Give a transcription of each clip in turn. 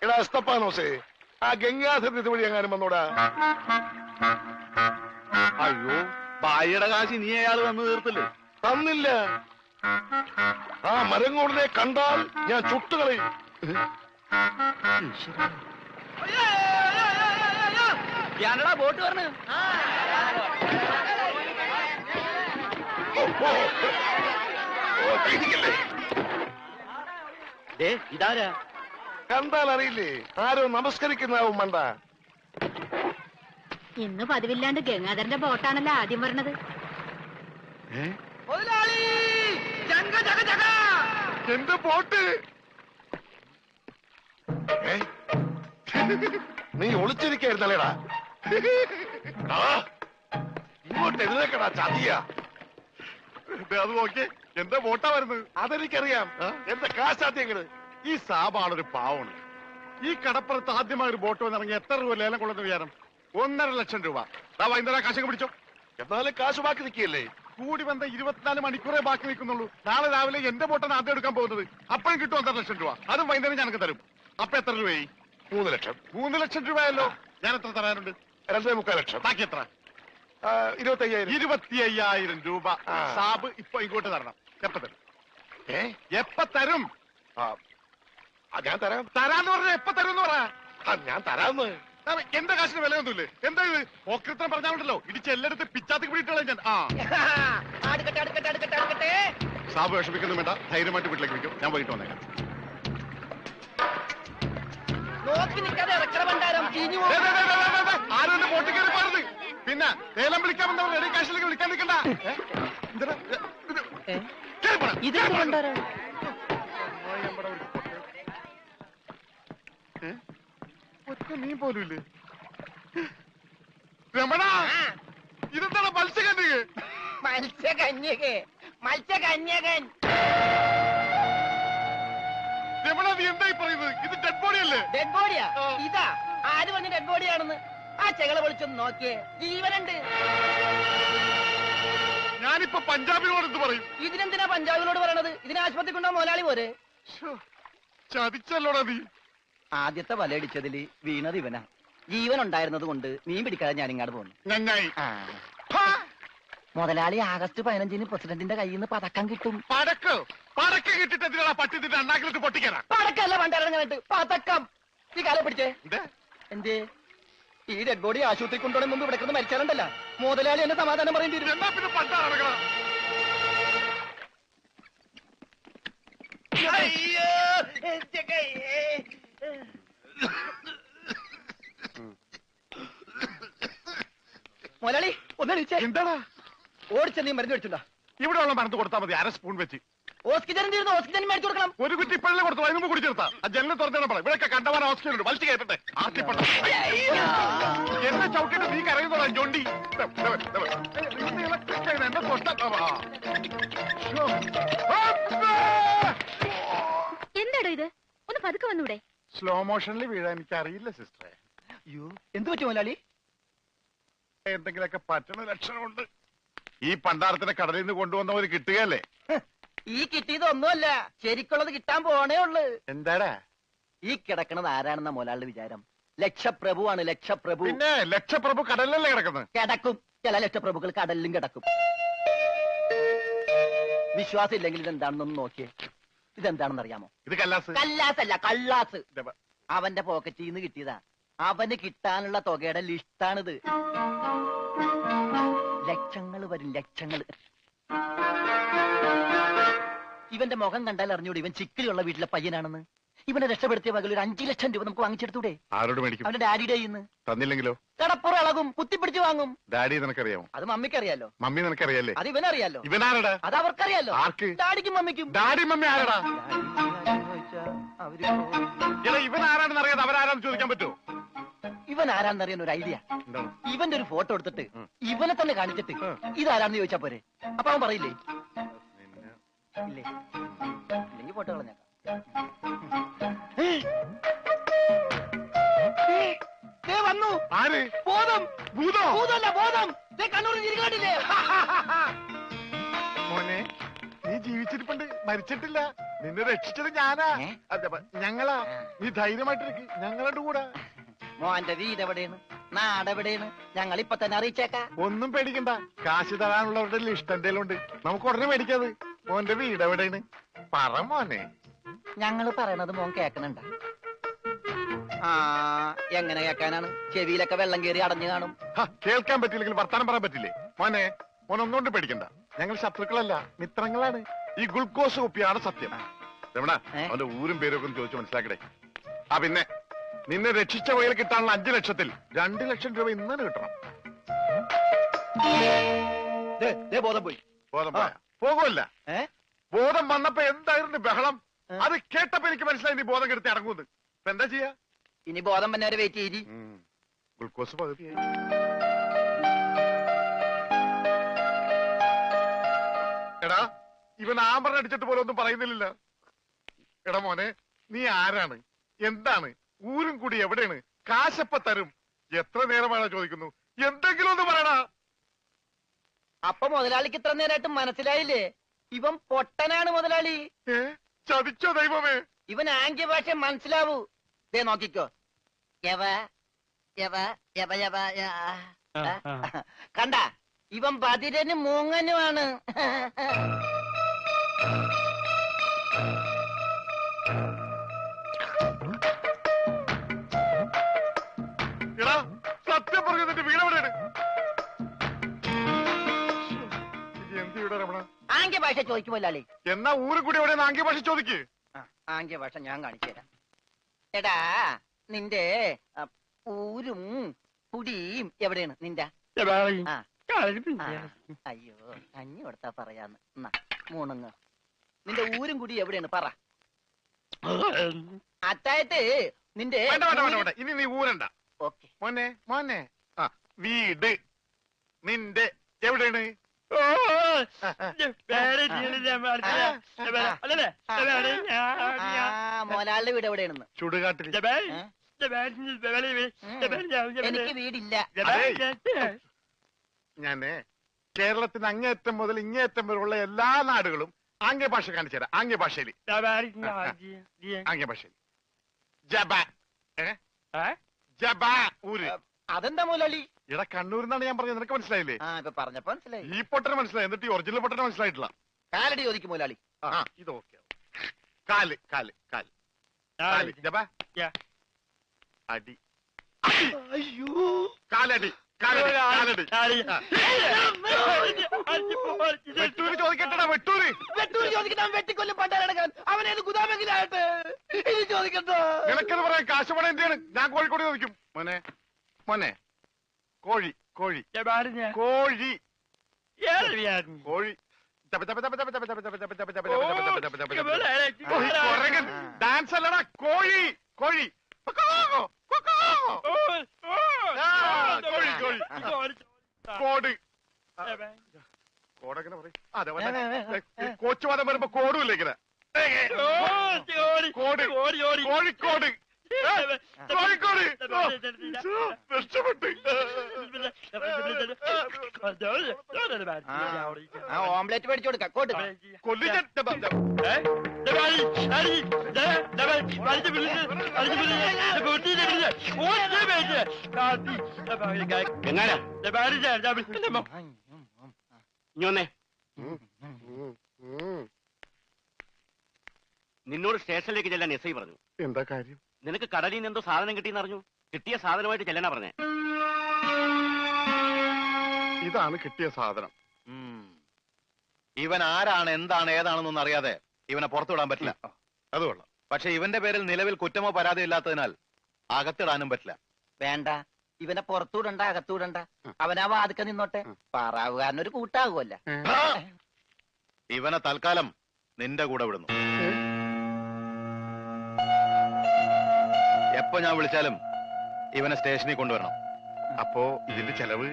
എടാ എസ്തപ്പാനോസേ, ആ ഗംഗാധരൻ ഇതുവഴി എങ്ങാനും വന്നോടാ. അയ്യോ, ബായിയുടെ കാശ് നീ അയാൾ വന്ന് തീർത്തില്ലേ? തന്നില്ല. ആ മരങ്ങോടിനെ കണ്ടാൽ ഞാൻ ചുട്ടുകളയും. ഞാനടാ ബോട്ട് പറഞ്ഞു. ഇതാരാ? കണ്ടാൽ അറിയില്ലേ? ആരോ നമസ്കരിക്കുന്നാവും മണ്ട. ഇന്ന് പതിവില്ലാണ്ട് ഗംഗാധരന്റെ ബോട്ടാണല്ലോ ആദ്യം വരണത്. എന്റെ ബോട്ട്! നീ ഒളിച്ചിരിക്കായിരുന്നല്ലേടാ? ഇങ്ങോട്ട് എഴുന്നേക്കടാ ചതിയ. അത് നോക്കി, എന്റെ ബോട്ടാ വരുന്നത്. അതെനിക്കറിയാം. എന്റെ കാശാദ്യങ്ങള്. ഈ സാബാണൊരു പാവണ്. ഈ കടപ്പുറത്ത് ആദ്യമായി ഒരു ബോട്ട് വന്നിറങ്ങി എത്ര രൂപ ലേലം കൊള്ളുന്ന വിചാരം? 1.5 ലക്ഷം രൂപ. വൈകുന്നേരം കാശൊക്കെ പിടിച്ചോ. എന്നാലും കാശ് ബാക്കി നിൽക്കിയല്ലേ? കൂടി വന്ന 24 മണിക്കൂറേ ബാക്കി നിൽക്കുന്നുള്ളൂ. നാളെ രാവിലെ എന്റെ ബോട്ടാണ് ആദ്യം എടുക്കാൻ പോകുന്നത്. അപ്പോഴും കിട്ടും 1.5 ലക്ഷം രൂപ. അതും വൈകുന്നേരം ഞങ്ങൾക്ക് തരും. അപ്പൊ എത്ര രൂപയായി? 3 ലക്ഷം. 3 ലക്ഷം രൂപയല്ലോ. ഞാൻ എത്ര തരാനുണ്ട്? 2.25 ലക്ഷം. ബാക്കി എത്ര? 25,000. 25,000 രൂപ സാബ് ഇപ്പൊ ഇങ്ങോട്ട് തരണം. എപ്പ തരും? എപ്പ തരും? ഞാൻ തരാം. തരാന്ന് പറഞ്ഞ എപ്പ തരും എന്ന് പറ. ഞാൻ തരാന്ന്. എന്റെ കാശിന് വിലയൊന്നുമില്ലേ? എന്താ ഇത്? ഓക്രിത്രം പറഞ്ഞാലുണ്ടല്ലോ, ഇടിച്ച് എല്ലായിടത്തും പിച്ചാത്തി പിടിയിട്ടുള്ള ഞാൻ. സാബ് വിഷമിക്കൊന്നും വേണ്ട, ധൈര്യമായിട്ട് വീട്ടിലേക്ക് വിളിക്കും. ഞാൻ വൈകിട്ട് വന്നേക്കാം. ആരും എന്റെ ബോട്ടിൽ കയറി പാടുന്നത്. പിന്നെ ലേലം വിളിക്കാമെന്നവർ റെഡി കാശിലേക്ക് വിളിക്കാൻ നിൽക്കണ്ട. ഒറ്റ മീൻ പോലും ഇല്ലേ? രമണ, ഇതെന്താണ്? മത്സ്യകന്യക? മത്സ്യകന്യകൻ. രമണ, നീ എന്തായി പറയുന്നത്? ഇത് ഡെഡ് ബോഡി അല്ലേ? ഡെഡ് ബോഡിയാ? ഇതാ ആര് പറഞ്ഞ ഡെഡ് ബോഡിയാണെന്ന്? ആ ചെകളെ വിളിച്ചൊന്ന് നോക്കിയേ, ജീവനുണ്ട്. ഞാനിപ്പോ പഞ്ചാബിനോട് എന്ത് പറയും? ഇതിനെന്തിനാ പഞ്ചാബിനോട് പറയണത്? ഇതിന് ആശുപത്രി കൊണ്ടോ മുതലാളി പോരെ? ചതിച്ചല്ലോടാ നീ. ആദ്യത്തെ വലയടിച്ചതിൽ വീണത് ഇവനാ. ജീവൻ ഉണ്ടായിരുന്നത് കൊണ്ട് മീൻ പിടിക്കാതെ ഞാൻ ഇങ്ങോട്ട് പോന്നു. നന്നായി. മുതലാളി ആഗസ്റ്റ് 15-ന് പ്രസിഡന്റിന്റെ കയ്യിൽ നിന്ന് പതക്കം കിട്ടും. പടക്കം കിട്ടിട്ട് എന്തിനാ പട്ടി നിന്റെ അണ്ണാക്കിലിട്ട് പൊട്ടിക്കാനാ? പടക്കല്ല പണ്ടിറങ്ങിട്ട് പതക്കം. ഈ കാലം പിടിച്ചേ. എന്തേ ഈ ഡെഡ് ബോഡി ആശുപത്രി കൊണ്ടുപോകണം മുമ്പ് ഇവിടെ കിടന്ന് മരിച്ചാലുണ്ടല്ല, മുതലാളി എന്നെ സമാധാനം പറയേണ്ടി വരും. എന്നാ പിന്നെ പണ്ടാ നടക്കണം. മുതലാളി ഒന്ന് എന്താടാ? ഓടിച്ച നീ മരുന്ന് മേടിച്ചുണ്ടാ. ഇവിടെ ഉള്ള മരുന്ന് കൊടുത്താൽ മതി, 1/2 സ്പൂൺ വെച്ച്. ഓക്സിജൻ തീർന്നു, ഓക്സിജൻ മേടിച്ചു കൊടുക്കണം. ഒരു കുറ്റി ഇപ്പോഴല്ലേ കൊടുത്തു, അതിന് മുമ്പ് കുടിച്ചെടുത്താ. ആ ജനലിൽ തുറന്നിടാൻ പറ. ഇവിടെയൊക്കെ കണ്ടവാൻ ഓക്സിജൻ ഉണ്ട്. വലിച്ചു കയറ്റട്ടെ. ആർത്തിപ്പെട്ട എന്നെ ചവിട്ടിട്ട് നീ കരയുന്നതാ ജോണ്ടി. എന്നെ തൊട്ട എന്താടോ ഇത്? ഒന്ന് പതുക്കെ വന്നൂടെ? സ്ലോ മോഷനിൽ വീഴാൻ എനിക്ക് അറിയില്ല സിസ്റ്ററെ. അയ്യോ, എന്ത് പറ്റും മുതലാളി? എന്തെങ്കിലുമൊക്കെ പറ്റുന്ന ലക്ഷണമുണ്ട്. ഈ പണ്ടാരത്തിനെ കടലിൽ നിന്ന് കൊണ്ടുവന്നവര് കിട്ടുകയല്ലേ? ഈ കിട്ടിയതൊന്നുമല്ല, ശരിക്കുള്ളത് കിട്ടാൻ പോണേ ഉള്ളു. എന്താടാ ഈ കിടക്കണത് ആരാണെന്ന മുതലാളിയുടെ വിചാരം? ലക്ഷപ്രഭുവാണ്, ലക്ഷപ്രഭു. പിന്നെ ലക്ഷപ്രഭു കടലിലല്ലേ കിടക്കുന്നത്? കിടക്കും. ചില ലക്ഷപ്രഭുക്കൾ കടലിലും കിടക്കും. വിശ്വാസം ഇല്ലെങ്കിൽ ഇതെന്താണെന്നൊന്ന് നോക്കിയേ. ഇതെന്താണെന്ന് അറിയാമോ? ഇത് കല്ലാസ്. കല്ലാസല്ല, കള്ളാസ്. അവന്റെ പോക്കറ്റിൽ നിന്ന് കിട്ടിയതാ. അവന് കിട്ടാനുള്ള തുകയുടെ ലിസ്റ്റാണിത്. ലക്ഷങ്ങൾ വരും, ലക്ഷങ്ങൾ. ഇവന്റെ മുഖം കണ്ടാൽ അറിഞ്ഞൂടെ ഇവൻ ചിക്കിലുള്ള വീട്ടിലെ പയ്യനാണെന്ന്? ഇവനെ രക്ഷപ്പെടുത്തിയ പകൽ ഒരു 5 ലക്ഷം രൂപ നമുക്ക് വാങ്ങിച്ചെടുത്തൂടെ? ആരോട് മേടിക്കും? അവന്റെ ഡാഡിയുടെ ഇന്ന്. തന്നില്ലെങ്കിലോ? കടപ്പുറം ഇളകും, കുത്തിപ്പിടിച്ച് വാങ്ങും. ഡാഡി നിനക്കറിയാമോ? അത് മമ്മിക്കറിയാലോ. മമ്മി നിനക്കറിയാലേ? അത് ഇവനറിയാലോ. ഇവനാരടാ? അത് അവർക്കറിയാലോ. ആർക്ക്? ഡാഡിക്കും മമ്മിക്കും. ഡാഡി മമ്മി ആരടാ? ഇവൻ ആരാണെന്ന് അറിയാതെ അവരാരാന്ന് ചോദിക്കാൻ പറ്റുമോ? ഇവൻ ആരാന്നറിയാൻ ഒരു ഐഡിയ. ഇവന്റെ ഒരു ഫോട്ടോ എടുത്തിട്ട് ഇവനെ തന്നെ കാണിച്ചിട്ട് ഇതാരാണെന്ന് ചോദിച്ചാ പോരെ? അപ്പൊ അവൻ പറയില്ലേ? ഇല്ലേ? ഇല്ലെങ്കിൽ ഫോട്ടോ കളഞ്ഞേക്കാം. വന്നു. ആര്? ബോധം. ഭൂതോ? ഭൂതമല്ല, ബോധം. കണ്ണൂർ ചിരിക്കാട്ടില്ലേ? മോനെ, നീ ജീവിച്ചിരിപ്പുണ്ട്, മരിച്ചിട്ടില്ല. നിന്നെ രക്ഷിച്ചത് ഞാനാ. ഏ? ഞങ്ങളാ. നീ ധൈര്യമായിട്ടിരിക്ക്, ഞങ്ങളുടെ കൂടെ. മോന്റെ വീട് എവിടെയാണ്, നാടെവിടെയാണ്, ഞങ്ങൾ ഇപ്പൊ തന്നെ അറിയിച്ചേക്കാ. ഒന്നും പേടിക്കണ്ട, കാശ് തരാനുള്ളവരുടെ ലിസ്റ്റ് എന്തേലും ഉണ്ട്, നമുക്ക് ഉടനെ മേടിക്കാത്. മോന്റെ വീട് എവിടെയാണ്? പറ മോനെ. ഞങ്ങള് പറയണത് മോൻ കേക്കണുണ്ട? ആ, എങ്ങനെ കേക്കാനാണ്? ചെവിയിലൊക്കെ വെള്ളം കയറി അടഞ്ഞു കാണും. കേൾക്കാൻ പറ്റില്ലെങ്കിൽ വർത്താനം പറയാൻ പറ്റില്ലേ? മോനെ, മോനൊന്നുകൊണ്ട് പേടിക്കണ്ട, ഞങ്ങൾ ശത്രുക്കളല്ല, മിത്രങ്ങളാണ്. ഈ ഗ്ലൂക്കോസ് കുപ്പിയാണ് സത്യം. രമണ, അവന്റെ ഊരും പേരും ഒക്കെ ഒന്ന് ചോദിച്ചു മനസ്സിലാക്കടേ. ആ പിന്നെ, നിന്നെ രക്ഷിച്ച വകയിൽ കിട്ടാനുള്ള 5 ലക്ഷത്തിൽ 2 ലക്ഷം രൂപ ഇന്ന് കിട്ടണം. ബോധം പോയി. ബോധം പോയാ പോകുമല്ല. ബോധം വന്നപ്പോ എന്തായിരുന്നു ബഹളം? അത് കേട്ടപ്പോ എനിക്ക് മനസ്സിലായി നീ ബോധം കെടുത്തി ഇറങ്ങുന്നത്. ഇപ്പൊ എന്താ ചെയ്യാ? ഇനി ബോധം വന്നെ വരെ വെയിറ്റ് ചെയ്തി. ഗ്ലൂക്കോസ് പകുതിയായി. എടാ, ഇവൻ ആമ്പറ അടിച്ചിട്ട് പോലെ ഒന്നും പറയുന്നില്ല. എടാ മോനെ, നീ ആരാണ്, എന്താണ്, ഊരും കൂടി എവിടെയാണ്, കാശപ്പ തരും, എത്ര നേരമാണ് ചോദിക്കുന്നു, എന്തെങ്കിലും ഒന്ന് പറയടാ. അപ്പൊ മുതലാളിക്ക് ഇത്ര നേരമായിട്ട് മനസ്സിലായില്ലേ? ഇവൻ പൊട്ടനാണ് മുതലാളി. ചതിച്ചോ ദൈവമേ? ഇവൻ ആംഗ്യ ഭാഷ മനസ്സിലാവൂ. ദേ നോക്കിക്കോ. യവ യവ യവ യവ കണ്ട, ഇവൻ ബദിരനും മൂങ്ങനുമാണ്. എടാ, സത്യം പറഞ്ഞു, നിന്റെ വീടെവിടെയാണ്? എന്ത് ഇവിടെ രമണ? ആംഗ്യ ഭാഷ ചോദിക്കും മുതലാളി. എന്നാ ഊരും കൂടി എവിടെയാണ് ആംഗ്യ ഭാഷ ചോദിക്ക്. ആംഗ്യ ഭാഷ ഞാൻ കാണിച്ചു തരാം. എടാ, നിന്റെ ഊരും കുടിയും എവിടെയാണ് നിന്റെ? അയ്യോ, കഞ്ഞി കൊടുത്താ പറയാന്ന്. എന്നാ മൂണുങ്ങ്. നിന്റെ ഊരും കുടി എവിടെയാണ് പറ. അത്തായത് നിന്റെ ഇനി നീ ഊരണ്ട. ഓക്കെ മോനെ, മോനെ, വീട് നിന്റെ എവിടെയാണ്? മോലാളുടെ വീട് എവിടെയാണെന്ന്? ചുടുകാട്ടിൽ. എനിക്ക് വീടില്ല. ഞാന് കേരളത്തിന് അങ്ങേയറ്റം മുതൽ ഇങ്ങേയറ്റം വരെയുള്ള എല്ലാ നാടുകളും ആംഗ്യ ഭാഷ കാണിച്ചു തരാം. ആംഗ്യ ഭാഷയിൽ ആംഗ്യ ഭാഷയിൽ ജബ ജബ ഊര്. അതെന്താ മുതലാളി? ഇവിടെ കണ്ണൂരിന്നാണ് ഞാൻ പറഞ്ഞത്, നിനക്ക് മനസ്സിലായില്ലേ? ഇപ്പൊ പറഞ്ഞപ്പോ മനസ്സിലായി. ഈ പൊട്ടന് മനസ്സിലായി, എന്നിട്ട് ഈ ഒറിജിനൽ പൊട്ടന് മനസ്സിലായിട്ടില്ല. കാലടി ചോദിക്കും മുതലാളി. ഇത് ഓക്കെ. കാല് കാല് കാല് കാല് ജബ അടി. അയ്യോ, കാലടി കാലടി കാലടി. വെട്ടൂര് ചോദിക്കട്ടെടാ, വെട്ടൂര്. വെട്ടൂര് ചോദിക്കണം, വെട്ടിക്കൊല്ലും പണ്ടാരടക്കാൻ. അവനേത് ഗുദാമെങ്കിലായിട്ട് ഇത് ചോദിക്കട്ടോ? നിനക്കെന്ന് പറയാൻ കാശ് പണം എന്തിനാണ്? ഞാൻ കോഴിക്കോട് ചോദിക്കും. മോനെ, മോനെ, കോഴി കോഴി കോഴി കോഴി. ഡാൻസ് അല്ലടാ, കോഴി കോഴി. കോഴി കോഴി. കോട് കോടെങ്ങനെ പറയും? അതെ, കോച്ചുവാദം വരുമ്പോ കോടും ഇല്ല ഇങ്ങനെ. കോട് കോഴിക്കോട് കോഴിക്കോട്. രക്ഷപ്പെട്ട്. ഓംലെറ്റ് മേടിച്ചു കൊടുക്കാം. കോട്ട് കൊല്ലിച്ച നിന്നോട് സ്റ്റേഷനിലേക്ക് ചെല്ലാൻ എസ് ഐ പറഞ്ഞു. എന്താ കാര്യം? നിനക്ക് കടലിൽ നിന്ന് എന്തോ സാധനം കിട്ടിയെന്ന് അറിഞ്ഞു. കിട്ടിയ സാധനമായിട്ട് ചെല്ലാനാ പറഞ്ഞേ. ഇതാണ് കിട്ടിയ സാധനം. ഇവൻ ആരാണ്, എന്താണ്, ഏതാണെന്നൊന്നും അറിയാതെ ഇവനെ പുറത്തുവിടാൻ പറ്റില്ല. അത് കൊള്ളാം. പക്ഷെ ഇവന്റെ പേരിൽ നിലവിൽ കുറ്റമോ പരാതിയോ ഇല്ലാത്തതിനാൽ അകത്തിടാനും പറ്റില്ല. വേണ്ട, ഇവനെ പുറത്തുവിടണ്ട, അകത്തുവിടണ്ട. അവനാ വാതുക്ക നിന്നോട്ടെ. പാറാവുകാരനൊരു കൂട്ടാകുമല്ല. ഇവനെ തൽക്കാലം നിന്റെ കൂടെ വിടുന്നു. എപ്പോ ഞാൻ വിളിച്ചാലും ഇവനെ സ്റ്റേഷനിൽ കൊണ്ടുവരണം. അപ്പോ ഇതിന്റെ ചെലവ്?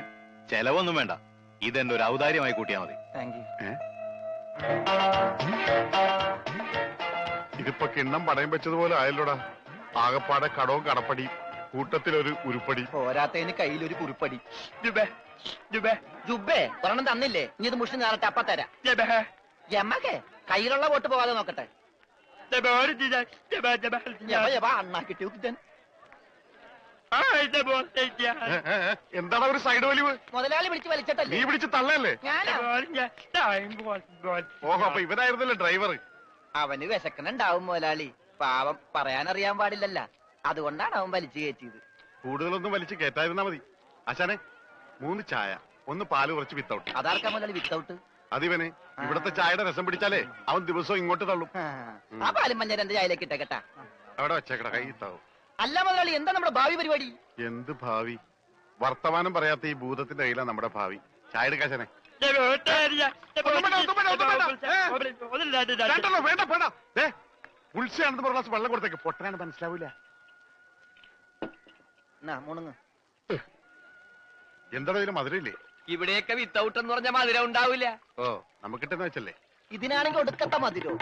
ചെലവൊന്നും വേണ്ട, ഇതെന്റെ ഒരു ഔദാര്യമായി കൂട്ടിയാ മതി. Thank you. ഇതിപ്പോ കിണ്ണം പടയം വെച്ചതുപോലെ ആയല്ലോടാ. ആകപ്പാടെ കടവും കടപ്പടി, കൂട്ടത്തിലൊരു ഉരുപ്പടി. പോരാത്തതിന് കയ്യിലൊരു കുറിപ്പടി. ജുബേ ഒരെണ്ണം തന്നില്ലേ? ഇനി ഇത് മുഷിന് നാളെ അപ്പ തരാം. എമ്മക്കെ കയ്യിലുള്ള വോട്ട് പോകാതെ നോക്കട്ടെ അണ്ണാ കിട്ടി കുത്തിട്ടൻ എന്താണ് ഒരു സൈഡ് വലിവ്? മുതലാളി വിളിച്ച് നീ വലിച്ചിട്ടല്ലേ പിടിച്ച് തള്ളല്ലേ? ഞാനാ ഓഹോ, അപ്പൊ ഇവനായിരുന്നല്ലേ ഡ്രൈവർ? അവന് വിശക്കണുണ്ടാവും മുതലാളി. പാവം പറയാനറിയാൻ പാടില്ലല്ല, അതുകൊണ്ടാണ് അവൻ വലിച്ചു കയറ്റിയത്. കൂടുതലൊന്നും വലിച്ച് കേറ്റായിരുന്നാ മതി. ആശാനെ 3 ചായ, 1 പാല് കുറച്ച് വിത്തൗട്ട്. അതാർക്കാ മുതലാളി വിത്തൗട്ട്? അതിവന് ഇവിടത്തെ ചായയുടെ രസം പിടിച്ചാലേ അവൻ ദിവസവും ഇങ്ങോട്ട് തള്ളും. ആ പാലും മഞ്ഞ 2 ചായയിലേക്ക് ഇട്ടേക്കട്ടാ. അവിടെ വെച്ചേക്കട, കൈ ഇത്താവും. അല്ല മുതലാളി, എന്താ നമ്മുടെ ഭാവി പരിപാടി? എന്ത് ഭാവി? വർത്തമാനം പറയാത്ത ഈ ഭൂതത്തിന്റെ കയ്യിലാണ് നമ്മുടെ ഭാവി. ചായ എടുക്കാശനെ. വേണ്ട വേണ്ട, ഉത്സയാണെന്ന് പറഞ്ഞ വെള്ളം കൊടുത്തേക്ക്. പൊട്ടനാണ് മനസ്സിലാവൂല. മുണുങ്ങ്. എന്താ ഇതിന് മധുരയില്ലേ? ഇവിടെയൊക്കെ വിത്തൗട്ട് എന്ന് പറഞ്ഞ മധുരം ഉണ്ടാവില്ല. ഓ, നമുക്കിട്ടെന്ന് വെച്ചല്ലേ. ഇതിനാണെങ്കിൽ ഒടുക്കത്ത മതിരോ.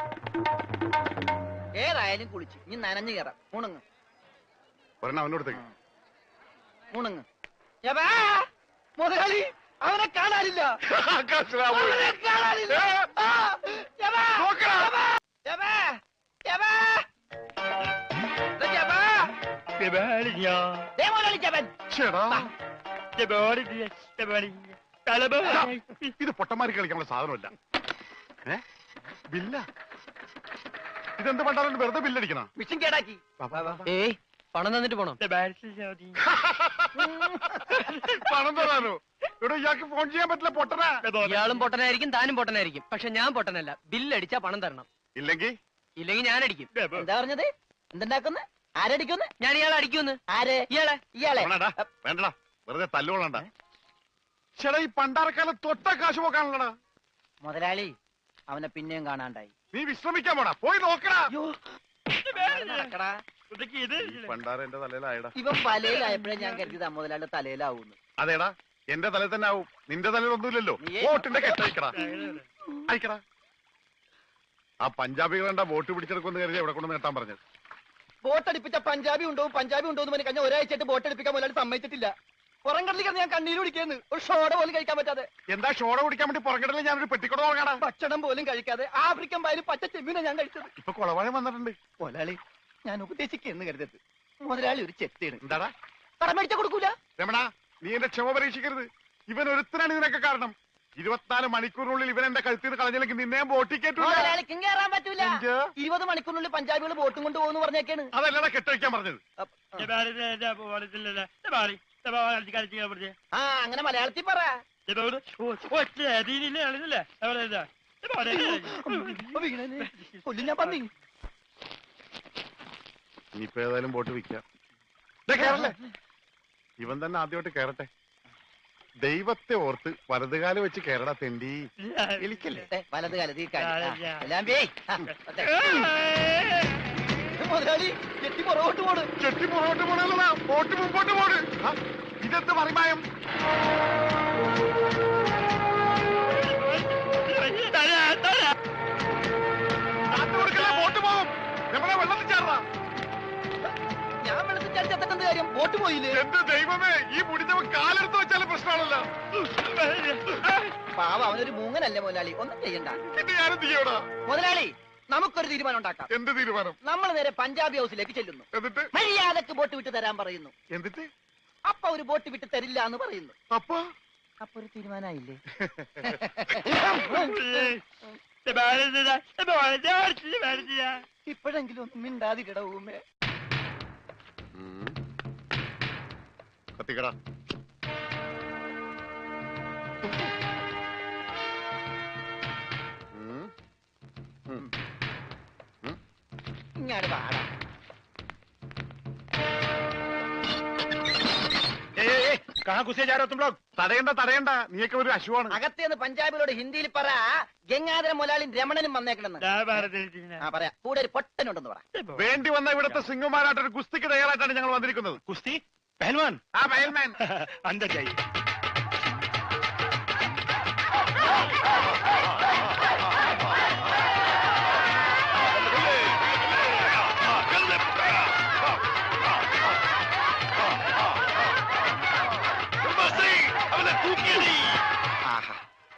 ഏതായാലും കുളിച്ച് ഇനി നനഞ്ഞു കയറാം. മുണുങ്ങ് ഒരെണ്ണം അവനോടത്തേക്ക്. മുണുങ്ങ്. മുതലാളി അവനെ കാണാനില്ല. അവനെ കാണാനില്ല. ആ, യവാ, യവാ, യവാ, യവാ. ദേ യവാ. ദേ മുതലാളി ജപൻ. ചേടാ, ഇത് പൊട്ടന്മാർക്ക് കളിക്കാനുള്ള സാധനമല്ല. ബില്ല ഇതെന്ത് പണ്ടാലും വെറുതെ ബില്ലടിക്കണം. മിഷൻ കേടാക്കി. ഏയ്, പണം തന്നിട്ട് പോണം. പണം തരാനോ? ഇവിടെ ഇയാൾക്ക് ഫോൺ ചെയ്യാൻ പറ്റില്ല. പൊട്ടനാ. ഇയാളും പൊട്ടനായിരിക്കും, താനും പൊട്ടനായിരിക്കും. പക്ഷെ ഞാൻ പൊട്ടനല്ല. ബില്ലടിച്ചാ പണം തരണം. ഇല്ലെങ്കിൽ ഞാൻ അടിക്കും. എന്താ പറഞ്ഞത്? എന്തുണ്ടാക്കുന്ന? ആരടിക്കുന്നു? ഞാൻ ഇയാളെ അടിക്കുന്ന്. ആര്? ഇയാളെ. ഇയാളെ വേണ്ടടാ, വെറുതെ തല്ലുകൊള്ളണ്ട. ചേടാ, ഈ പണ്ടാരക്കാലം തൊട്ട കാശ് പോക്കാണല്ലടാ. മുതലാളി അവനെ പിന്നെയും കാണാണ്ടായി. നീ വിശ്രമിക്കാൻ പോടാ, പോയി നോക്കടാ. നടക്കടാ. പണ്ടാര എന്റെ തലയിലായടാ. ഇവൻ വലയിലായപ്പോഴേ ഞാൻ കരുതിയതാ മുതലാളി തലയിലാവൂന്ന്. അതേടാ, എന്റെ തലയിൽ തന്നെ ആവും. നിന്റെ തലയിൽ ഒന്നുമില്ലല്ലോ. വോട്ടിന്റെ കെട്ടയക്കടാ, അയക്കടാ. ആ പഞ്ചാബികളുടെ വോട്ട് പിടിച്ചെടുക്കുമെന്ന് കരുതി എവിടെ കൊണ്ട് നേട്ടാൻ പറഞ്ഞത്. ബോട്ടടിപ്പിച്ച പഞ്ചാബി ഉണ്ടോ എന്ന് പറഞ്ഞ് കഴിഞ്ഞ ഒരാഴ്ചയായിട്ട് ബോട്ടടിപ്പിക്കാൻ മുതലാളി സമ്മതിച്ചിട്ടില്ല. പുറംകടലിൽ കിടന്ന് ഞാൻ കണ്ണീര് കുടിക്കുന്നു. ഒരു ഷോട പോലും കഴിക്കാൻ പറ്റാതെ. എന്താ ഷോട കുടിക്കാൻ വേണ്ടി പുറകിടലിൽ ഞാനൊരു പെട്ടിക്കൂടെ നോക്കണ. ഭക്ഷണം പോലും കഴിക്കാതെ ആഫ്രിക്കൻ പായലും പച്ച ചെമ്മീനെ ഞാൻ കഴിച്ചത്. ഇപ്പൊ കുളവാഴം വന്നിട്ടുണ്ട്. മുതലാളി ഞാൻ ഉപദേശിക്കുന്നു കരുതരുത്. മുതലാളി ഒരു ചെത്തിയാണ്. എന്താടാ? കടം മേടിച്ച കൊടുക്കൂല. രമണ, നീ എന്റെ ക്ഷമ പരീക്ഷിക്കരുത്. ഇവൻ ഒരുത്തനാണ് ഇതിനൊക്കെ കാരണം. 24 മണിക്കൂറിനുള്ളിൽ ഇവൻ എന്റെ കഴുത്തിൽ കളഞ്ഞില്ലെങ്കിൽ നിന്നെ ബോട്ടിക്കേറ്റു. മുതലാളിക്കും കയറാൻ പറ്റൂല. 20 മണിക്കൂറിനുള്ളിൽ പഞ്ചാബികൾ ബോട്ടും കൊണ്ട് പോകുന്നു പറഞ്ഞേക്കാണ്. അതല്ലടാ കെട്ടഴിക്കാൻ പറഞ്ഞത്. ആ, അങ്ങനെ മലയാളത്തിൽ പറ. കൊല്ലു ഞാൻ പന്നി. ഇനിയിപ്പോ ഏതായാലും ബോട്ട് വിൽക്കാം. കേറല്ലേ, ഇവൻ തന്നെ ആദ്യമായിട്ട് കേറട്ടെ. ദൈവത്തെ ഓർത്ത് വലതുകാല് വെച്ച് കേരള തെണ്ടി. എലിക്കല്ലേ വലത് കാലത്ത് മുതലാളി ചെട്ടി പുറകോട്ട് പോണ്. ചെട്ടി പുറകോട്ട് പോണല്ലടാ, ബോട്ട് മുമ്പോട്ട് പോണ്. ഇതെന്ത് മറിമായം? ബോട്ട് പോകും. നമ്മളെ വെള്ളത്തിൽ ചേർന്നാ. ഞാൻ വെള്ളത്തിൽ ചാടിച്ചെത്തേണ്ട കാര്യം ബോട്ട് പോയില്ലേ? എന്ത് ദൈവമേ, ഈ മുടിഞ്ഞവൻ കാലെടുത്ത് വെച്ചാലും പ്രശ്നമാണല്ലോ. പാവ അവനൊരു മൂങ്ങനല്ലേ മുതലാളി, ഒന്നും ചെയ്യണ്ട. പിന്നെ ഞാനെന്ത് ചെയ്യണോ? മുതലാളി നമുക്കൊരു തീരുമാനം ഉണ്ടാക്കാം. എന്ത് തീരുമാനം? നമ്മൾ നേരെ പഞ്ചാബി ഹൗസിലേക്ക് ചെല്ലുന്നു. എന്നിട്ട് മര്യാദക്ക് ബോട്ട് വിട്ട് തരാൻ പറയുന്നു. എന്നിട്ട് അപ്പൊ ഒരു ബോട്ട് വിട്ട് തരില്ല എന്ന് പറയുന്നു. അപ്പൊ ഒരു തീരുമാനമായില്ലേ? ഇപ്പോഴെങ്കിലും ഒന്നും മിണ്ടാതിടവുമേ. കത്തിക്കടാ. ഇങ്ങാട് പാടാം. തടയണ്ട, നീയൊക്കെ ഒരു അശുവാണ്. അകത്തേന്ന് പഞ്ചാബിലോട് ഹിന്ദിയിൽ പറ, ഗംഗാധര മുതലാളിയും രമണനും വന്നേക്കണെന്ന്. പറയാ, കൂടെ ഒരു പൊട്ടനുണ്ടെന്ന് പറ. വേണ്ടി വന്ന ഇവിടുത്തെ സിംഗുമാരായിട്ട് ഒരു കുസ്തിക്ക് തയ്യാറായിട്ടാണ് ഞങ്ങൾ വന്നിരിക്കുന്നത്. കുസ്തി പഹൽവാൻ. ആ പഹൽമാൻ അന്തർ ജായി.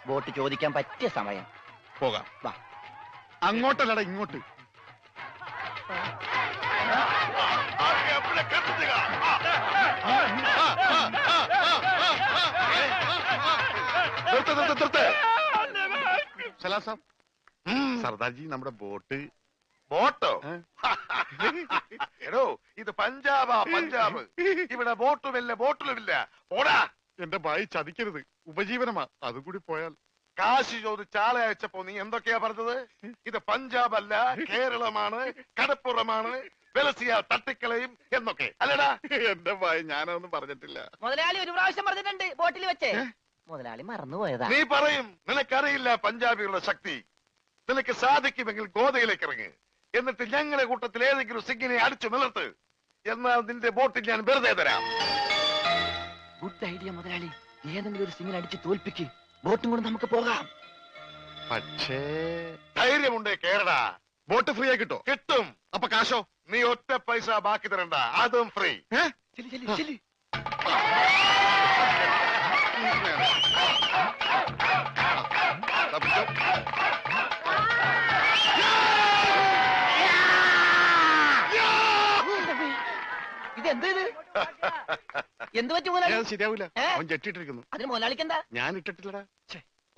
ബോട്ട് ചോദിക്കാൻ പറ്റിയ സമയം. പോകാം വാ. അങ്ങോട്ടല്ലടാ ഇങ്ങോട്ട്. സലാം സാബ്, സർദാർജി നമ്മുടെ ബോട്ട്. ബോട്ടോ? എടോ ഇത് പഞ്ചാബാ, പഞ്ചാബ്. ഇവിടെ ബോട്ടുമില്ല, ബോട്ടിലുമില്ല. പോടാ. എന്റെ ഭായി ചതിക്കരുത്, ഉപജീവനമാ. അതുകൂടി പോയാൽ. കാശ് ചോദിച്ച് ആളെ അയച്ചപ്പോ നീ എന്തൊക്കെയാ പറഞ്ഞത്? ഇത് പഞ്ചാബ് അല്ല, കേരളമാണ്, കടപ്പുറമാണ്, വെലസിയ തട്ടിക്കളയും എന്നൊക്കെ അല്ലടാ. എന്റെ ഭായി ഞാനതൊന്നും പറഞ്ഞിട്ടില്ല. മുതലാളി ഒരു പ്രാവശ്യം പറഞ്ഞിട്ടുണ്ട് ബോട്ടിൽ വെച്ച്. മുതലാളി മറന്നുപോയതാ. നീ പറയും നിനക്കറിയില്ല പഞ്ചാബികളുടെ ശക്തി. നിനക്ക് സാധിക്കുമെങ്കിൽ ഗോതയിലേക്ക് ഇറങ്ങ്. എന്നിട്ട് ഞങ്ങളുടെ കൂട്ടത്തിൽ ഏതെങ്കിലും സിംഗിനെ അടിച്ചു നിലർത്ത്. എന്നാൽ നിന്റെ ബോട്ടിൽ ഞാൻ വെറുതെ തരാം. ഗുഡ് ഐഡിയ മുതലാളി. ഏതെങ്കിലും ഒരു സിംഗിനെ അടിച്ച് തോൽപ്പിക്ക്. ബോട്ടും കൊണ്ട് നമുക്ക് പോകാം. പക്ഷേ ധൈര്യമുണ്ടേ കേരടാ. ബോട്ട് ഫ്രീ ആയി കിട്ടോ? കിട്ടും. അപ്പൊ കാശോ? നീ ഒറ്റ പൈസ ബാക്കി തരണ്ട, അതും ഫ്രീ. ചെല്ലി ചെല്ലി ചെല്ലി. ഇതെന്ത് ഇത്? എന്ത് പറ്റി മുതലാളി? ശരിയാവൂല. ഏ? അവൻ ജെട്ടിട്ടിരിക്കുന്നു. അതിന് മുതലാളിക്ക് എന്താ? ഞാൻ ഇട്ടിട്ടില്ലടാ.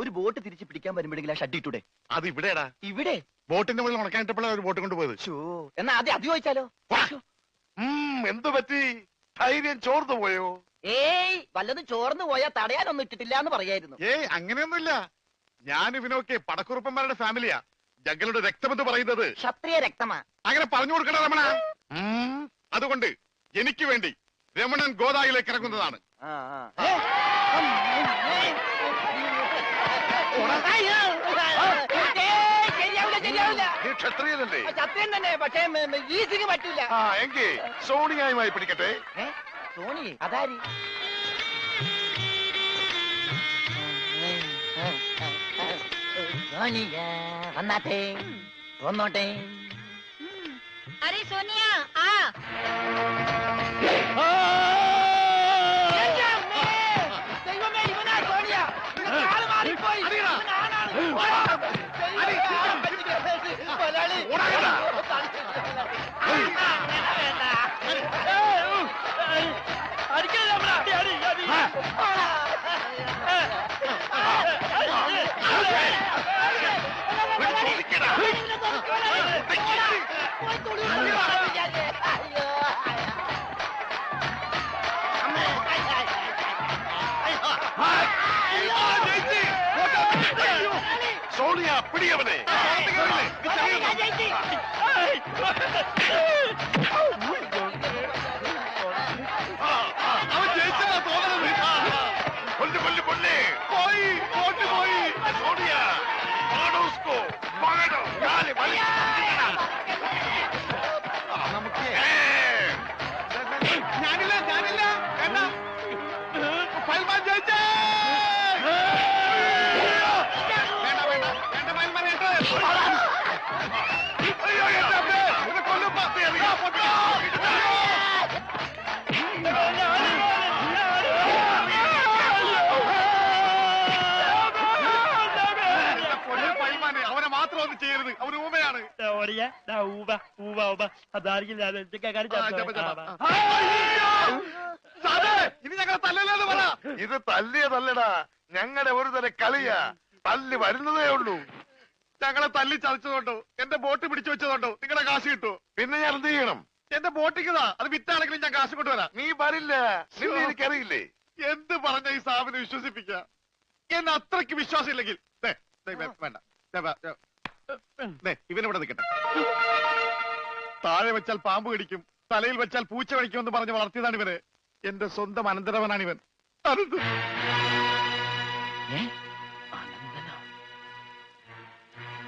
ഒരു ബോട്ട് തിരിച്ച് പിടിക്കാൻ വരുമ്പോഴെങ്കിലും ആ ഷഡ് ഇട്ടൂടെ? അത് ഇവിടെടാ. ഇവിടെ ബോട്ടിന്റെ മുകളിൽ ഉണക്കാനിട്ടപ്പോഴാണ് ഒരു ബോട്ട് കൊണ്ടുപോയത്. എന്നാ ആദ്യം അത് ചോദിച്ചാലോ? എന്തു പറ്റി? ധൈര്യം ചോർന്നു പോയോ? ഏയ് വല്ലതും ചോർന്നു പോയാ തടയാനൊന്നും ഇട്ടിട്ടില്ല എന്ന് പറയായിരുന്നു. ഏയ് അങ്ങനെയൊന്നുമില്ല. ഞാൻ ഇവനൊക്കെ പടക്കുറുപ്പന്മാരുടെ ഫാമിലിയാ. ജഗലുടെ രക്തമെന്ന് പറയുന്നത് ക്ഷത്രിയ രക്തമാ. അങ്ങനെ പറഞ്ഞു കൊടുക്കണ രമണ. അതുകൊണ്ട് എനിക്ക് വേണ്ടി രമണൻ ഗോദായിലേക്ക് ഇറങ്ങുന്നതാണ്. നീ ക്ഷത്രിയനല്ലേ? സത്യം തന്നെ. പക്ഷേ ഈസിന് പറ്റില്ല. എങ്കിൽ സോണിയായുമായി പിടിക്കട്ടെ. സോണി അതാരി? സോണിയ വന്നാട്ടെ, വന്നോട്ടെ. അരെ സോനിയ ആ ദൈവമേ, ഇവനാ സോണിയ. ആള് മാറിപ്പോയി. ഇവനാണാണ്. മുതലാളി. സോണിയ പിടിയവനെ. അവൻ ജയിച്ചതാ തോന്നുന്നത്. കൊല്ല് കൊല്ല് കൊല്ല്. പോയി ബോട്ട് പോയി. സോണിയ മാടോ ഉസ്കോ. മാടോ. കാല് വലി. നമുക്ക് ഞാനില്ല ഞാനില്ല. വേണ്ട. പൽമാൻ ജയിച്ചേ. വേണ്ട വേണ്ട വേണ്ട പൽമാൻ ഏട്ടോ. അയ്യോ എന്റെ അമ്മേ. ഇത് കൊല്ലും പാത്തി അറിയാം. അവനെ മാത്രം ഒന്നും ചെയ്യരുത്. അവന് ഊമയാണ്. ഇനി ഞങ്ങൾ തല്ലല്ലെന്ന് പറ. ഇത് തല്ലിയതല്ലടാ, ഞങ്ങളുടെ ഒരു തരം കളിയാ. തല്ലി വരുന്നതേ ഉള്ളൂ. ഞങ്ങളെ തല്ലി ചതച്ചതുകൊണ്ടോ എന്റെ ബോട്ട് പിടിച്ചു വെച്ചതുകൊണ്ടോ നിങ്ങളുടെ കാശ് കിട്ടുമോ? പിന്നെ ഞാൻ എന്ത് ചെയ്യണം? എന്റെ ബോട്ടിക്കതാ, അത് വിറ്റാണെങ്കിലും ഞാൻ കാശ് കൊണ്ടുവരാം. നീ വരില്ല. നിന്നെ എനിക്കറിയില്ലേ. എന്ത് പറഞ്ഞ ഈ സാബിനെ വിശ്വസിപ്പിക്ക? എന്നെ അത്രയ്ക്ക് വിശ്വാസം ഇല്ലെങ്കിൽ വേണ്ട. ഇവനിവിടെ നിൽക്കട്ടെ. താഴെ വെച്ചാൽ പാമ്പ് കടിക്കും, തലയിൽ വെച്ചാൽ പൂച്ച കടിക്കുമെന്ന് പറഞ്ഞ് വളർത്തിയതാണ് ഇവന്. എന്റെ സ്വന്തം അനന്തരവനാണ് ഇവൻ.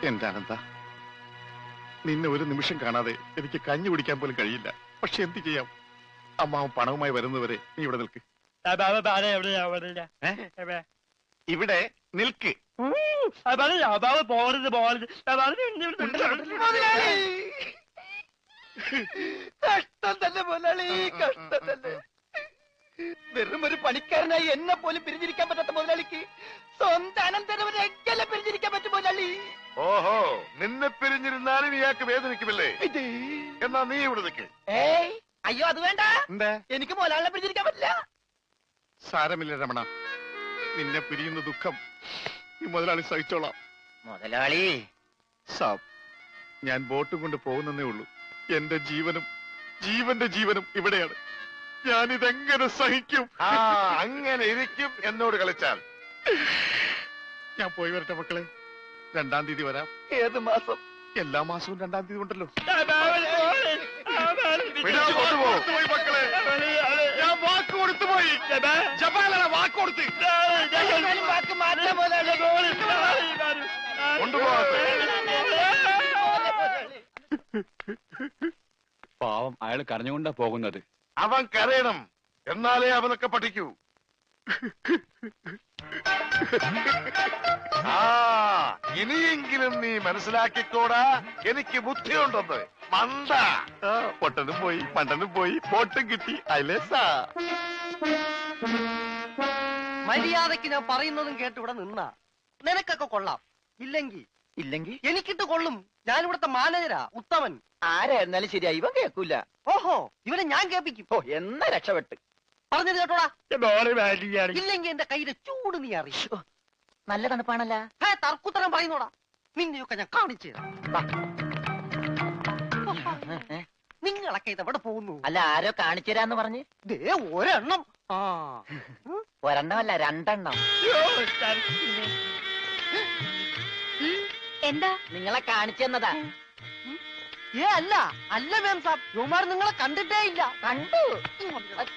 എന്റെ അനന്ത, നിന്നെ ഒരു നിമിഷം കാണാതെ എനിക്ക് കഞ്ഞി കുടിക്കാൻ പോലും കഴിയില്ല. പക്ഷെ എന്ത് ചെയ്യാം? അമ്മാവൻ പണവുമായി വരുന്നവരെ നീ ഇവിടെ നിൽക്ക്. ഇവിടെ നിൽക്ക്. കഷ്ടം തന്നെ മുതലാളി, കഷ്ടം തന്നെ. വെറും ഒരു പണിക്കാരനായി എന്നെ പോലും പിരിഞ്ഞിരിക്കാൻ പറ്റാത്ത മുതലാളിക്ക് സ്വന്തം അനന്തരവനെ എങ്ങനെ പിരിഞ്ഞിരിക്കാൻ പറ്റും മുതലാളി? ഓഹോ, നിന്നെ പിരിഞ്ഞിരുന്നാലും ഇയാൾക്ക് വേദനിക്കുമല്ലേ? എന്നാ നീ ഇവിടെ നിൽക്ക്. ഏയ് അയ്യോ അത് വേണ്ട. എന്താ? എനിക്ക് മുതലാളിനെ പിടിച്ചിരിക്കാൻ പറ്റില്ല. സാരമില്ല രമണ, നിന്നെ പിരിയുന്ന ദുഃഖം ഈ മുതലാളി സഹിച്ചോളാം. മുതലാളി സാബ്, ഞാൻ ബോട്ടും കൊണ്ട് പോകുന്നേ ഉള്ളൂ. എന്റെ ജീവന്റെ ജീവനും ഇവിടെയാണ്. ഞാനിതെങ്ങനെ സഹിക്കും? ആ, അങ്ങനെ ഇരിക്കും എന്നോട് കളിച്ചാൽ. ഞാൻ പോയി വരട്ടെ മക്കളെ. 2-ാം തീയതി വരാം. ഏത് മാസം? എല്ലാ മാസവും 2-ാം തീയതി ഉണ്ടല്ലോ. പിടിച്ചു കൊണ്ടുപോ. മക്കളെ, ഞാൻ വാക്ക് കൊടുത്തുപോയി. ജപാലാണ് വാക്ക് കൊടുത്ത്. വാക്ക് മാറ്റാൻ മുതലാളി. കൊണ്ടുപോകട്ടെ. പാവം, അയാൾ കരഞ്ഞുകൊണ്ടാ പോകുന്നത്. അവൻ കരയണം, എന്നാലേ അവനൊക്കെ പഠിക്കൂ. ആ, ഇനിയെങ്കിലും നീ മനസ്സിലാക്കിക്കോടാ, എനിക്ക് ബുദ്ധിയുണ്ടെന്ന്. മണ്ട. പൊട്ടനും പോയി, മണ്ടനും പോയി, ബോട്ടും കിട്ടി. അല്ലേ സാ? മര്യാദക്ക് ഞാൻ പറയുന്നതും കേട്ട് ഇവിടെ നിന്നാ നിനക്കൊക്കെ കൊള്ളാം. ഇല്ലെങ്കിൽ എനിക്കിട്ട് കൊള്ളും. ഞാൻ ഇവിടുത്തെ മാനേജരാ, ഉത്തമൻ. ആരായിരുന്നാലും ശരിയാ, ഇവൻ കേൾക്കൂല. ഓഹോ, ഇവനെ ഞാൻ കേൾപ്പിക്കും. ഓ എന്നാ രക്ഷപ്പെട്ട്. പറഞ്ഞത് കേട്ടോടാ. ഇല്ലെങ്കിൽ എന്റെ കയ്യിലെ ചൂട് നീ അറിയും. ശ്ശോ, നല്ല തണുപ്പാണല്ലോ. തർക്കുത്തരം പറയുന്നോടാ. നിന്നെയൊക്കെ ഞാൻ കാണിച്ചു തരാം. നിങ്ങളൊക്കെ ഇതെവിടെ പോകുന്നു? അല്ല, ആരോ കാണിച്ചു തരാന്ന് പറഞ്ഞ്. ദേ ഒരെണ്ണം. ആ, ഒരെണ്ണമല്ല 2 എന്താ? നിങ്ങളെ കാണിച്ചു തന്നതാ. അല്ല മേം സാബ്, യുവമാർ നിങ്ങളെ കണ്ടിട്ടേ ഇല്ല. കണ്ടു.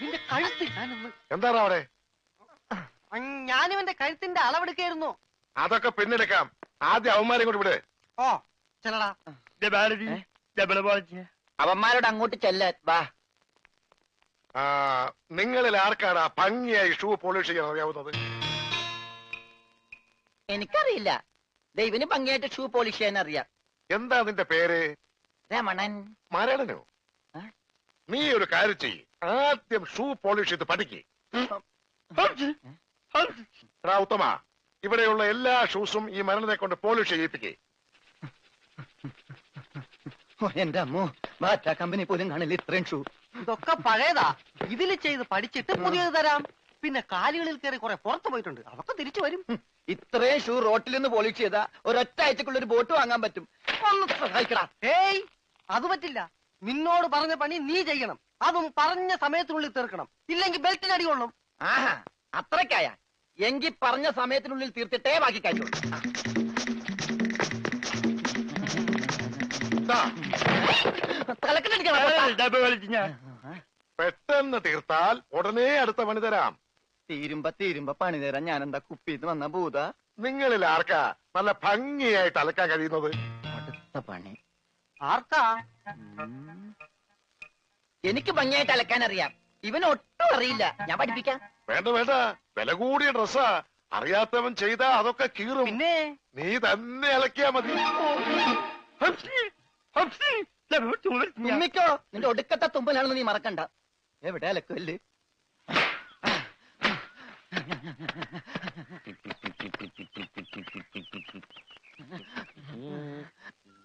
നിന്റെ കഴുത്ത് ഞാനൊന്ന്. എന്താണ് അവിടെ? ഞാനിവന്റെ കഴുത്തിന്റെ അളവെടുക്കായിരുന്നു. അതൊക്കെ പിന്നെടുക്കാം. ആദ്യം അവന്മാരെ കൊണ്ട് വിട്. ഓ ചെല്ലടാ. അവന്മാരോട് അങ്ങോട്ട് ചെല്ലാൻ വാ. ആ, നിങ്ങളിൽ ആർക്കാണ് ഭംഗിയായി ഷൂ പോളിഷ് ചെയ്യാൻ അറിയാവുന്നത്? എനിക്കറിയില്ല. ദൈവന് ഭംഗിയായിട്ട് ഷൂ പോളിഷ് ചെയ്യാൻ അറിയാം. എന്താ നിന്റെ പേര്? രമണൻ. മരണനോ? നീ ഒരു കാര്യം ചെയ്യ്, ആദ്യം ഷൂ പോളിഷ് ചെയ്ത് പഠിക്ക്. ഉത്തമ, ഇവിടെയുള്ള എല്ലാ ഷൂസും ഈ മരണനെ കൊണ്ട് പോളിഷ് ചെയ്യിപ്പിക്കേ. എന്റെ അമ്മോ, ബാറ്റ കമ്പനി പോലും കാണില്ല ഇത്രയും ഷൂ. ഇതൊക്കെ പഴയതാ. ഇതിൽ ചെയ്ത് പഠിച്ചിട്ട് പുതിയത് തരാം. പിന്നെ കാലുകളിൽ കയറി കുറെ പുറത്തു പോയിട്ടുണ്ട്, അതൊക്കെ തിരിച്ചു വരും. ഇത്രയും ഷൂ റോട്ടിൽ നിന്ന് പോളിഷ് ചെയ്താ ഒരൊറ്റ ആഴ്ചക്കുള്ള ഒരു ബോട്ട് വാങ്ങാൻ പറ്റും. ഒന്ന് സഹായിക്കടാ. ഏയ്, അത് പറ്റില്ല. നിന്നോട് പറഞ്ഞ പണി നീ ചെയ്യണം. അതും പറഞ്ഞ സമയത്തിനുള്ളിൽ തീർക്കണം. ഇല്ലെങ്കിൽ ബെൽറ്റിന് അടി കൊള്ളും. ആഹാ, അത്രക്കായ എങ്കിൽ പറഞ്ഞ സമയത്തിനുള്ളിൽ തീർത്തിട്ടേ ബാക്കി കഴിയുള്ളൂ. പെട്ടെന്ന് തീർത്താൽ ഉടനെ അടുത്ത പണി തരാം. തീരുമ്പ പണി തരാൻ ഞാൻ എന്താ കുപ്പിന്ന് വന്ന ഭൂത? നിങ്ങളിൽ ആർക്കാ നല്ല ഭംഗിയായിട്ട് അലക്കാൻ കഴിയുന്നത്? അടുത്ത പണി ആർക്കാ? എനിക്ക് ഭംഗിയായിട്ട് അലക്കാൻ അറിയാം. ഇവന് ഒട്ടും അറിയില്ല. ഞാൻ പഠിപ്പിക്കാം. വേണ്ട വേണ്ട, വില കൂടിയ ഡ്രസ്സാ. അറിയാത്തവൻ ചെയ്താ അതൊക്കെ കീറും. പിന്നെ നീ തന്നെ അലക്കിയാ മതി. തുമ്മിക്കോ, നിന്റെ ഒടുക്കത്തെ തുമ്പലാണെന്ന് നീ മറക്കണ്ട. എവിടെ അലക്കല്ലേ?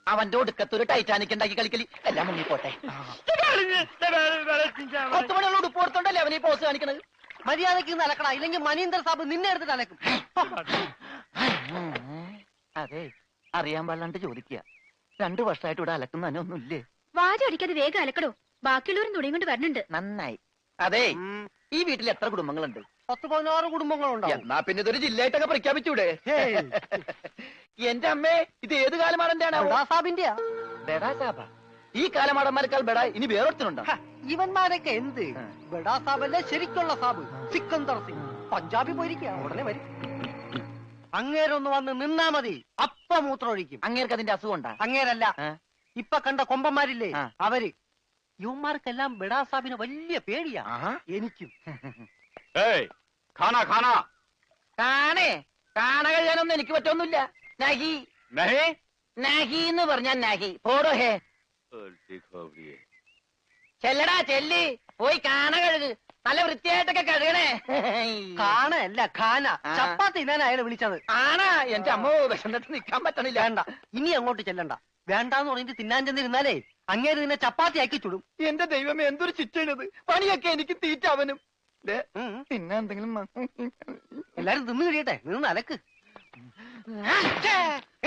അവന്റെ ഒടുക്കത്തൊരു ടൈറ്റാനിക് ഉണ്ടാക്കി കളിക്കലി. എല്ലാം മുങ്ങിപ്പോട്ടെ. 10 മണിയുള്ള ഉടുപ്പ് കൊടുത്തോണ്ടല്ലേ അവനീ പോസ് കാണിക്കണത്. മര്യാദക്ക് അലക്കടാ, ഇല്ലെങ്കിൽ മനീന്ദർ സാബ് നിന്നെ എടുത്തിട്ട് അലക്കും. അതെ, അറിയാൻ പാടില്ലാണ്ട് ചോദിക്കുക. 2 വർഷമായിട്ട് ഇവിടെ അലക്കുന്ന ഒന്നുമില്ലേ? വാചടിക്കാതെ വേഗം അലക്കടോ. ബാക്കിയുള്ളവരും തുണിയും കൊണ്ട് വരണുണ്ട്. നന്നായി. അതെ, ഈ വീട്ടിൽ എത്ര കുടുംബങ്ങളുണ്ട്? 10-16 കുടുംബങ്ങളുണ്ടാവും. എന്നാ പിന്നെ ഇതൊരു ജില്ലയായിട്ടൊക്കെ പ്രഖ്യാപിച്ചൂടെ? എന്റെ അമ്മേ, ഇത് ഏത് കാലമാടന്റെയാണ്? സാബിന്റെയാ. ബെഡാ സാബ. ഈ കാലമാടന്മാരെക്കാൾ ബെഡാ ഇനി വേറൊരുത്തനുണ്ടോ? ഇവന്മാരൊക്കെ എന്ത്? ബഡാ സാബല്ലേ ശരിക്കുള്ള സാബ്, സിക്കന്ദർ സിംഗ്. പഞ്ചാബി പോയിരിക്കുക, ഉടനെ വരും. അങ്ങേരൊന്ന് വന്ന് നിന്നാ മതി, അപ്പ മൂത്രമൊഴിക്കും. അങ്ങേർക്ക് അതിന്റെ അസുഖം ഉണ്ടാ? അങ്ങേരല്ല, ഇപ്പൊ കണ്ട കൊമ്പന്മാരില്ലേ ആ. അവര്. യുവന്മാർക്കെല്ലാം ബഡാ സാബിന് വലിയ പേടിയാ. എനിക്കും. കാണേ, കാണ കഴിയാനൊന്നും എനിക്ക് പറ്റൊന്നുമില്ല. നഹി നഹി എന്ന് പറഞ്ഞാൽ നഹി. പോടോ ഹേ. ചെല്ലടാ ചെല്ലി, പോയി കാണ കഴുക്. നല്ല വൃത്തിയായിട്ടൊക്കെ കഴുകണേ. കാണല്ല ഖാന. ആ. ചപ്പാത്തി ഞാൻ അയാളെ വിളിച്ചത്. ആണാ? എന്റെ അമ്മ വിശന്നിട്ട് നിക്കാൻ പറ്റണില്ല. വേണ്ട, ഇനി അങ്ങോട്ട് ചെല്ലണ്ട. വേണ്ടാന്ന് പറഞ്ഞിട്ട് തിന്നാൻ ചെന്നിരുന്നാലേ അങ്ങേര് നിന്നെ ചപ്പാത്തി ആക്കി ചുടും. എന്റെ ദൈവമേ, എന്തൊരു ചിറ്റണത്. പണിയൊക്കെ എനിക്ക് തീറ്റ അവനും. പിന്നെ എന്തെങ്കിലും എല്ലാരും തിന്നു കഴിയട്ടെ, നിന്ന് അലക്ക്.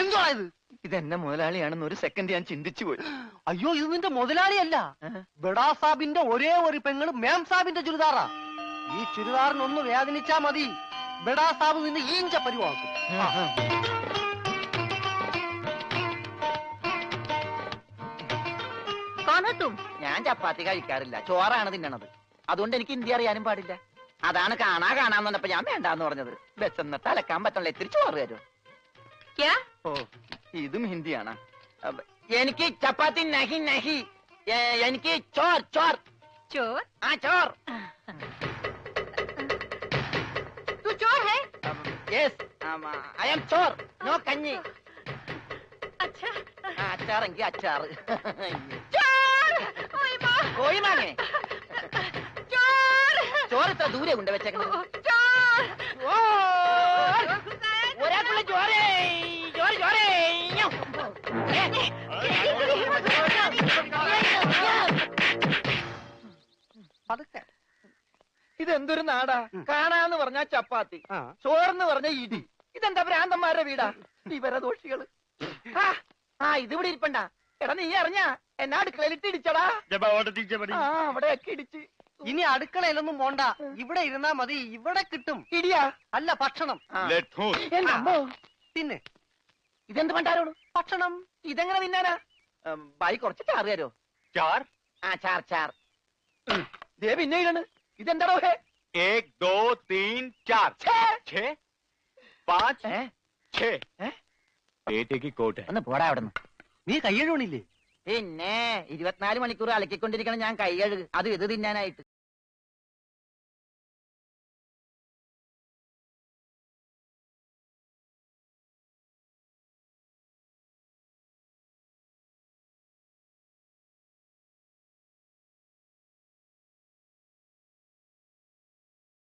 എന്തുവാ ഇത്? ഇതെന്നെ മുതലാളിയാണെന്ന് ഒരു സെക്കൻഡ് ഞാൻ ചിന്തിച്ചു പോയി. അയ്യോ, ഇത് നിന്റെ മുതലാളിയല്ല, ബഡാ സാബിന്റെ ഒരേ ഒരു പെങ്ങള് മേം സാബിന്റെ ചുരിദാറാ. ഈ ചുരിദാറിനൊന്ന് വേദനിച്ചാ മതി, ബഡാ സാബ് നിന്നെ ഈഞ്ച പരിവാക്കും. ഞാൻ ചപ്പാത്തി കഴിക്കാറില്ല, ചോറാണ് തിന്നണത്. അതുകൊണ്ട് എനിക്ക് ഹിന്ദി അറിയാനും പാടില്ല. അതാണ് കാണാന്ന് പറഞ്ഞപ്പോ ഞാൻ വേണ്ടാന്ന് പറഞ്ഞത്. ബസ് എന്നിട്ട് അലക്കാൻ പറ്റണല്ലോ, ഇത്തിരി ചോറ് തരുമോ? ഓ, ഇതും ഹിന്ദിയാണ്. എനിക്ക് ചപ്പാത്തി നഹി നഹി, എനിക്ക് ചോർ ചോർ ചോർ ആ ചോർ. तू चोर है? Yes, I am Chor, no കഞ്ഞി. अच्छा അച്ചാറെങ്കിൽ അച്ചാറ്. चोर ओए माँ കോഴി മാങ്ങേ चोर ചോറ് ഇത്ര ദൂരെ കൊണ്ട് വെച്ചേക്കണം. चोर ഒരാൾക്കുള്ള ചോരേ ചോറ് ചോരേ. പതുക്കെ. ഇതെന്തൊരു നാടാ? കാണാന്ന് പറഞ്ഞാ ചപ്പാത്തി, ആ. ചോറെന്ന് പറഞ്ഞ ഇടി. ഇതെന്താ ഭ്രാന്തന്മാരുടെ വീടാ? വിവരദോഷികള്. ഇതിവിടെ ഇരിപ്പണ്ട. എടാ, നീ അറിഞ്ഞാ എന്നാ അടുക്കളയിലിട്ട് ഇടിച്ചടാ? അവിടെയൊക്കെ ഇടിച്ച്. ഇനി അടുക്കളയിലൊന്നും പോണ്ട, ഇവിടെ ഇരുന്നാ മതി. ഇവിടെ കിട്ടും ഇടിയാ? അല്ല, ഭക്ഷണം. എന്റെ അമ്മോ. തിന്നെ ഇതെന്ത് പണ്ടാരോട് ഭക്ഷണം. ഇതെങ്ങനെ തിന്നാനാ? ബായി കുറച്ച് ചാറ് തരോ? चार ആ, ചാർ ചാർ. ദേ പിന്നെ ഇടണ്. ഇതെന്താടോ? ഹേ, 1 2 3 4 6 5 6 बेटे की कोट है। ഒന്ന് പോടാ അവിടെ നിന്ന്. നീ കയ്യഴുണില്ലേ? പിന്നെ 24 മണിക്കൂർ അലക്കിക്കൊണ്ടിരിക്കണം ഞാൻ കൈ കഴുകു. അത് ഇത് തിന്നാനായിട്ട്.